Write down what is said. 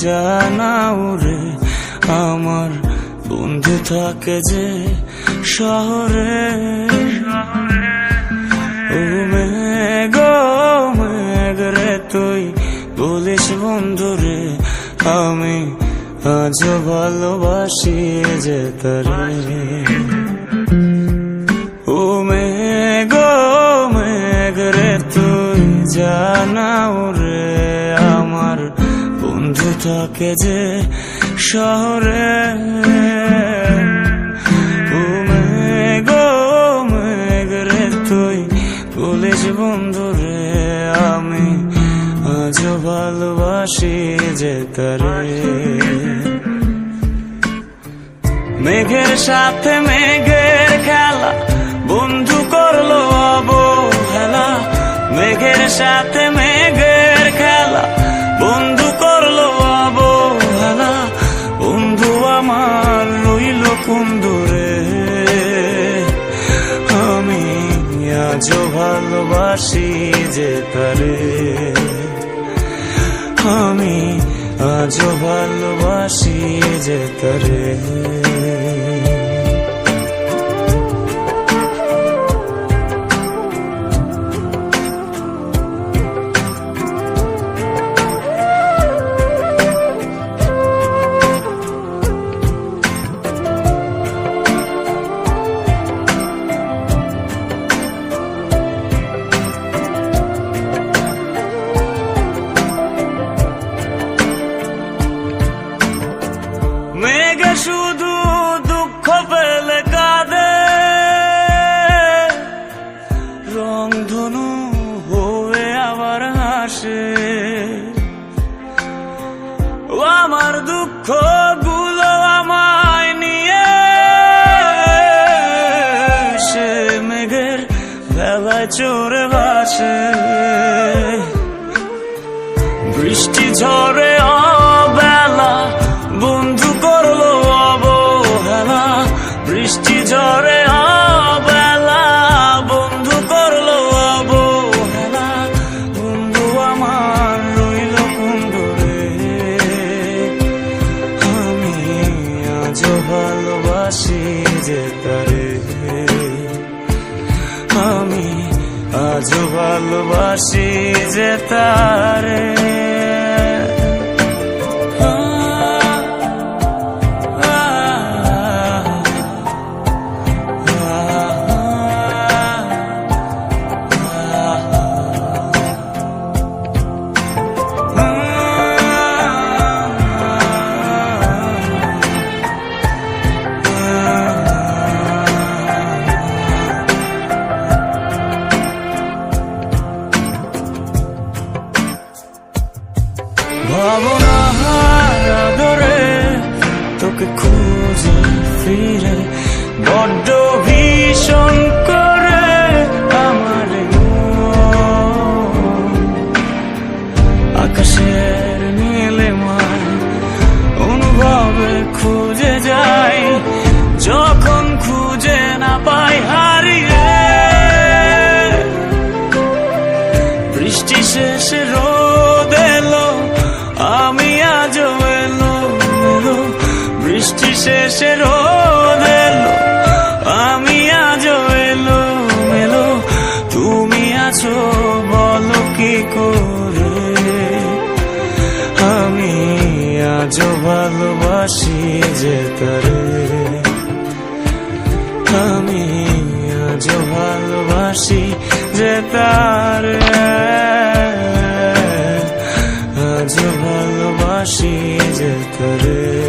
জানাও রে আমার বন্ধু থাকে যে শহরে। ও মেঘ মেঘ রে তুই বলিস বন্ধু রে আমি আজও ভালোবাসি যে তারে। ও মেঘ মেঘ রে তুই জানাও রে আমার বন্ধু থাকে যে শহরে। ও মেঘ মেঘ রে তুই বলিস বন্ধু রে আমি আজও ভালোবাসি যে তারে। মেঘের সাথে মেঘের খেলা বন্ধু করলো অবহেলা। মেঘের সাথে মেঘের খেলা বন্ধু করলো অবহেলা। বন্ধু আমার রইল কোন দূরে আমি আজও ভালোবাসি যে তারে। আমি আজও ভালোবাসি যে তারে। মেঘে শুধু দুঃখ পেলে কাঁদে রংধনু হয়ে আবার হাসে। ও আমার দুঃখ গুলো আমায় নিয়ে সে মেঘের বেলায় চড়ে ভাসে। বৃষ্টি ঝরে অবেলা বন্ধু করলো অবহেলা। বৃষ্টি ঝরে অবেলা বন্ধু করলো অবহেলা। বন্ধু আমার রইল কোন দূরে আমি আজও ভালোবাসি যে তারে। আমি আজও ভালোবাসি যে তারে। ভাবনার আদরে তোকে খুঁজে ফিরে বড্ড ভীষণ করে আমার আকাশের নীলে মায় অনুভবে খুঁজে যাই যখন খুঁজে না পাই হারিয়ে। বৃষ্টি শেষে রোদ এলো আমি আজও এলো এলো। বৃষ্টি শেষে রোদ এলো আমি আজও এলো এলো। তুমি আছো বলো কি করে আমি আজও ভালোবাসি যে তারে। আমি আজও ভালোবাসি যে তারে। আজও ভালোবাসি যে তারে।